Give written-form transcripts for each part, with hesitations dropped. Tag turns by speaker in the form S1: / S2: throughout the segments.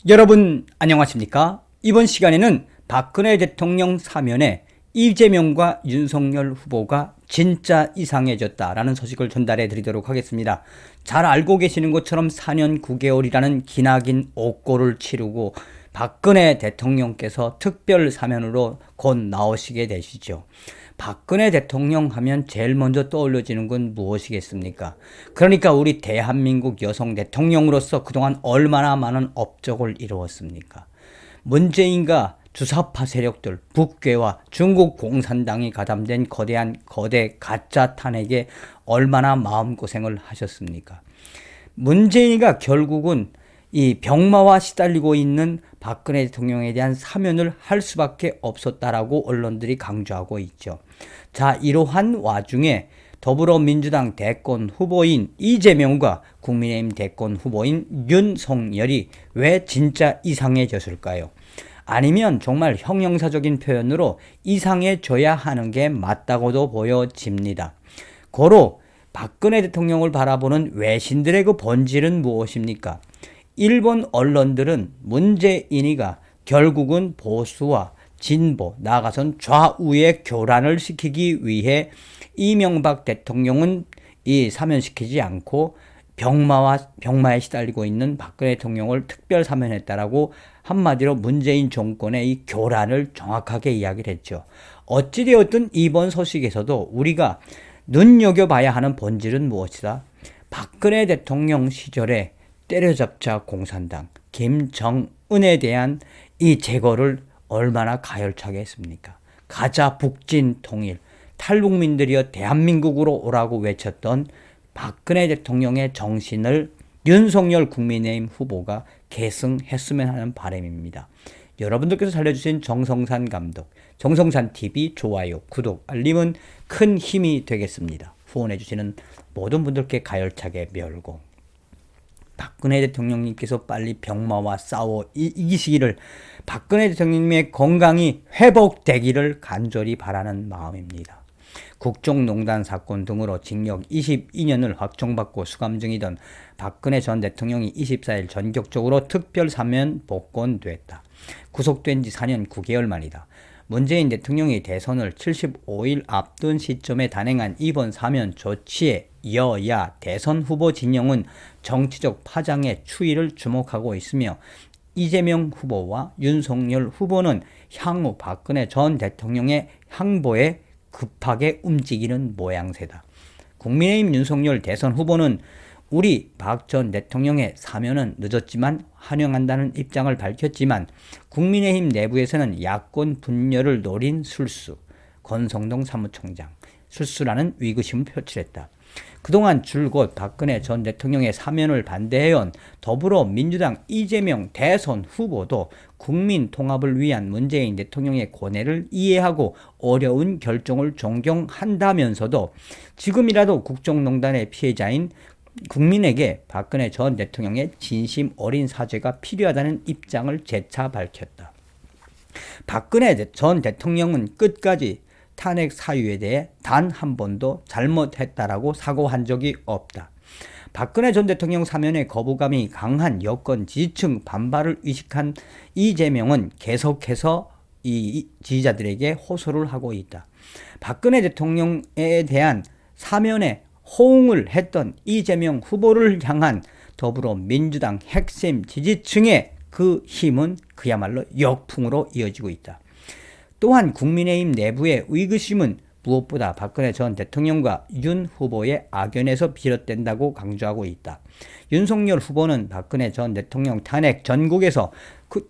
S1: 여러분 안녕하십니까? 이번 시간에는 박근혜 대통령 사면에 이재명과 윤석열 후보가 진짜 이상해졌다라는 소식을 전달해 드리도록 하겠습니다. 잘 알고 계시는 것처럼 4년 9개월이라는 기나긴 옥고를 치르고 박근혜 대통령께서 특별 사면으로 곧 나오시게 되시죠. 박근혜 대통령 하면 제일 먼저 떠올려지는 건 무엇이겠습니까? 그러니까 우리 대한민국 여성 대통령으로서 그동안 얼마나 많은 업적을 이루었습니까? 문재인과 주사파 세력들, 북괴와 중국 공산당이 가담된 거대 가짜 탄핵에 얼마나 마음고생을 하셨습니까? 문재인이가 결국은 이 병마와 시달리고 있는 박근혜 대통령에 대한 사면을 할 수밖에 없었다라고 언론들이 강조하고 있죠. 자, 이러한 와중에 더불어민주당 대권 후보인 이재명과 국민의힘 대권 후보인 윤석열이 왜 진짜 이상해졌을까요? 아니면 정말 형용사적인 표현으로 이상해져야 하는 게 맞다고도 보여집니다. 고로 박근혜 대통령을 바라보는 외신들의 그 본질은 무엇입니까? 일본 언론들은 문재인이가 결국은 보수와 진보, 나아가선 좌우의 교란을 시키기 위해 이명박 대통령은 사면시키지 않고 병마에 시달리고 있는 박근혜 대통령을 특별 사면했다라고 한마디로 문재인 정권의 이 교란을 정확하게 이야기를 했죠. 어찌되었든 이번 소식에서도 우리가 눈여겨봐야 하는 본질은 무엇이다? 박근혜 대통령 시절에 때려잡자 공산당 김정은에 대한 이 제거를 얼마나 가열차게 했습니까? 가자 북진 통일, 탈북민들이여 대한민국으로 오라고 외쳤던 박근혜 대통령의 정신을 윤석열 국민의힘 후보가 계승했으면 하는 바람입니다. 여러분들께서 살려주신 정성산 감독, 정성산TV 좋아요, 구독, 알림은 큰 힘이 되겠습니다. 후원해주시는 모든 분들께 가열차게 멸공. 박근혜 대통령님께서 빨리 병마와 싸워 이기시기를, 박근혜 대통령님의 건강이 회복되기를 간절히 바라는 마음입니다. 국정농단 사건 등으로 징역 22년을 확정받고 수감 중이던 박근혜 전 대통령이 24일 전격적으로 특별 사면 복권됐다. 구속된 지 4년 9개월 만이다. 문재인 대통령이 대선을 75일 앞둔 시점에 단행한 이번 사면 조치에 여야 대선 후보 진영은 정치적 파장의 추이를 주목하고 있으며 이재명 후보와 윤석열 후보는 향후 박근혜 전 대통령의 항보에 급하게 움직이는 모양새다. 국민의힘 윤석열 대선 후보는 우리 박 전 대통령의 사면은 늦었지만 환영한다는 입장을 밝혔지만 국민의힘 내부에서는 야권 분열을 노린 술수, 권성동 사무총장, 술수라는 위기심을 표출했다. 그동안 줄곧 박근혜 전 대통령의 사면을 반대해온 더불어민주당 이재명 대선 후보도 국민 통합을 위한 문재인 대통령의 고뇌를 이해하고 어려운 결정을 존경한다면서도 지금이라도 국정농단의 피해자인 국민에게 박근혜 전 대통령의 진심 어린 사죄가 필요하다는 입장을 재차 밝혔다. 박근혜 전 대통령은 끝까지 탄핵 사유에 대해 단 한 번도 잘못했다라고 사과한 적이 없다. 박근혜 전 대통령 사면에 거부감이 강한 여권 지지층 반발을 의식한 이재명은 계속해서 이 지지자들에게 호소를 하고 있다. 박근혜 대통령에 대한 사면에 호응을 했던 이재명 후보를 향한 더불어민주당 핵심 지지층의 그 힘은 그야말로 역풍으로 이어지고 있다. 또한 국민의힘 내부의 의구심은 무엇보다 박근혜 전 대통령과 윤 후보의 악연에서 비롯된다고 강조하고 있다. 윤석열 후보는 박근혜 전 대통령 탄핵 전국에서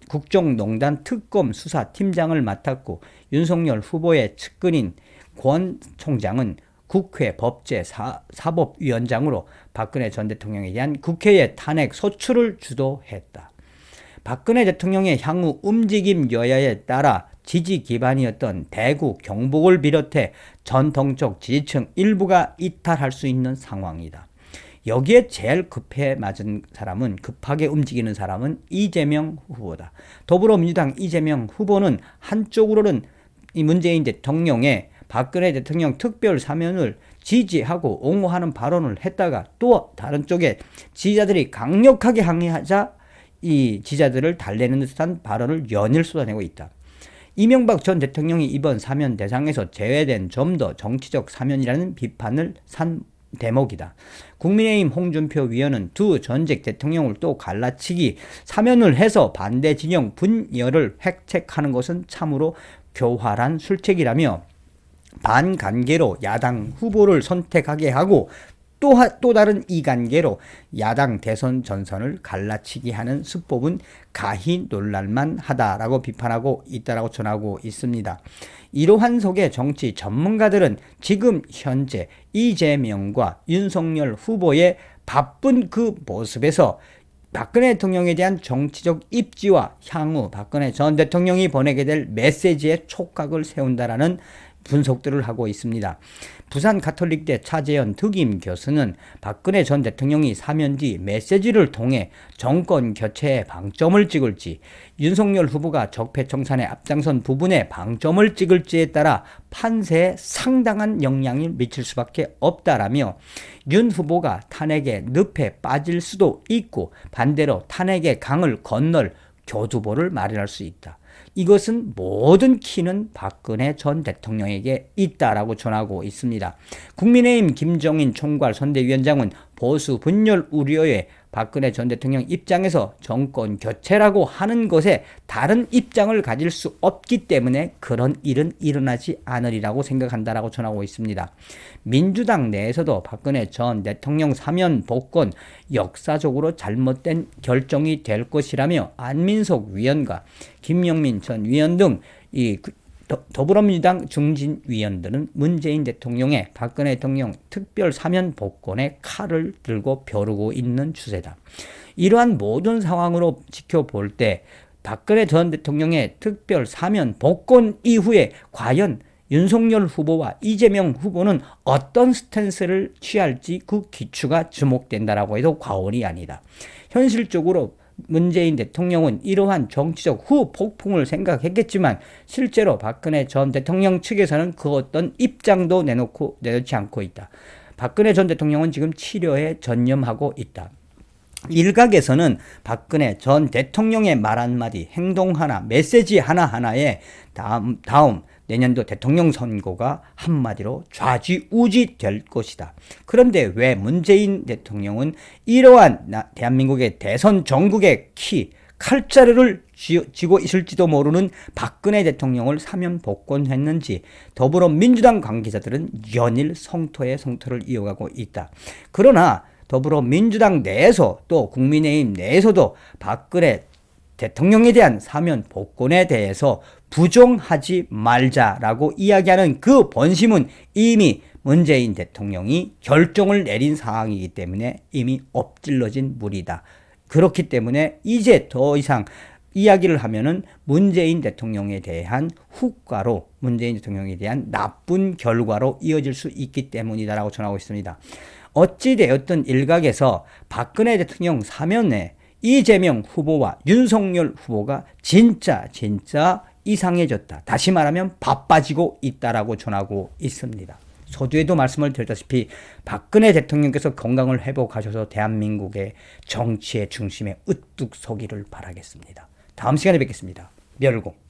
S1: 국정농단 특검 수사팀장을 맡았고 윤석열 후보의 측근인 권 총장은 국회 법제사법위원장으로 박근혜 전 대통령에 대한 국회의 탄핵 소추를 주도했다. 박근혜 대통령의 향후 움직임 여야에 따라 지지 기반이었던 대구, 경북을 비롯해 전통적 지지층 일부가 이탈할 수 있는 상황이다. 여기에 제일 급하게 움직이는 사람은 이재명 후보다. 더불어민주당 이재명 후보는 한쪽으로는 이 문재인 대통령의 박근혜 대통령 특별 사면을 지지하고 옹호하는 발언을 했다가 또 다른 쪽에 지지자들이 강력하게 항의하자 이 지지자들을 달래는 듯한 발언을 연일 쏟아내고 있다. 이명박 전 대통령이 이번 사면 대상에서 제외된 좀 더 정치적 사면이라는 비판을 산 대목이다. 국민의힘 홍준표 위원은 두 전직 대통령을 또 갈라치기, 사면을 해서 반대 진영 분열을 획책하는 것은 참으로 교활한 술책이라며 반관계로 야당 후보를 선택하게 하고 또 다른 이관계로 야당 대선 전선을 갈라치기 하는 수법은 가히 놀랄만 하다라고 비판하고 있다라고 전하고 있습니다. 이러한 속에 정치 전문가들은 지금 현재 이재명과 윤석열 후보의 바쁜 그 모습에서 박근혜 대통령에 대한 정치적 입지와 향후 박근혜 전 대통령이 보내게 될 메시지에 촉각을 세운다라는 분석들을 하고 있습니다. 부산 가톨릭대 차재현 득임 교수는 박근혜 전 대통령이 사면 뒤 메시지를 통해 정권 교체에 방점을 찍을지, 윤석열 후보가 적폐청산에 앞장선 부분에 방점을 찍을지에 따라 판세에 상당한 영향을 미칠 수밖에 없다라며, 윤 후보가 탄핵의 늪에 빠질 수도 있고 반대로 탄핵의 강을 건널 교두보를 마련할 수 있다. 이것은 모든 키는 박근혜 전 대통령에게 있다라고 전하고 있습니다. 국민의힘 김종인 총괄 선대위원장은 보수 분열 우려에 박근혜 전 대통령 입장에서 정권 교체라고 하는 것에 다른 입장을 가질 수 없기 때문에 그런 일은 일어나지 않으리라고 생각한다라고 전하고 있습니다. 민주당 내에서도 박근혜 전 대통령 사면 복권 역사적으로 잘못된 결정이 될 것이라며 안민석 위원과 김영민 전 위원 등 더불어민주당 중진 위원들은 문재인 대통령의 박근혜 대통령 특별 사면 복권에 칼을 들고 벼르고 있는 추세다. 이러한 모든 상황으로 지켜볼 때 박근혜 전 대통령의 특별 사면 복권 이후에 과연 윤석열 후보와 이재명 후보는 어떤 스탠스를 취할지 그 기추가 주목된다라고 해도 과언이 아니다. 현실적으로 문재인 대통령은 이러한 정치적 후폭풍을 생각했겠지만 실제로 박근혜 전 대통령 측에서는 그 어떤 입장도 내놓지 않고 있다. 박근혜 전 대통령은 지금 치료에 전념하고 있다. 일각에서는 박근혜 전 대통령의 말 한마디, 행동 하나, 메시지 하나하나에 다음 내년도 대통령 선거가 한마디로 좌지우지 될 것이다. 그런데 왜 문재인 대통령은 이러한 대한민국의 대선 전국의 칼자루를 쥐고 있을지도 모르는 박근혜 대통령을 사면 복권했는지 더불어민주당 관계자들은 연일 성토에 성토를 이어가고 있다. 그러나 더불어민주당 내에서 또 국민의힘 내에서도 박근혜 대통령에 대한 사면 복권에 대해서 부정하지 말자라고 이야기하는 그 본심은 이미 문재인 대통령이 결정을 내린 상황이기 때문에 이미 엎질러진 물이다. 그렇기 때문에 이제 더 이상 이야기를 하면은 문재인 대통령에 대한 후과로, 문재인 대통령에 대한 나쁜 결과로 이어질 수 있기 때문이다라고 전하고 있습니다. 어찌되었든 일각에서 박근혜 대통령 사면에 이재명 후보와 윤석열 후보가 진짜 이상해졌다. 다시 말하면 바빠지고 있다라고 전하고 있습니다. 서두에도 말씀을 드렸다시피 박근혜 대통령께서 건강을 회복하셔서 대한민국의 정치의 중심에 으뚝 서기를 바라겠습니다. 다음 시간에 뵙겠습니다. 멸공.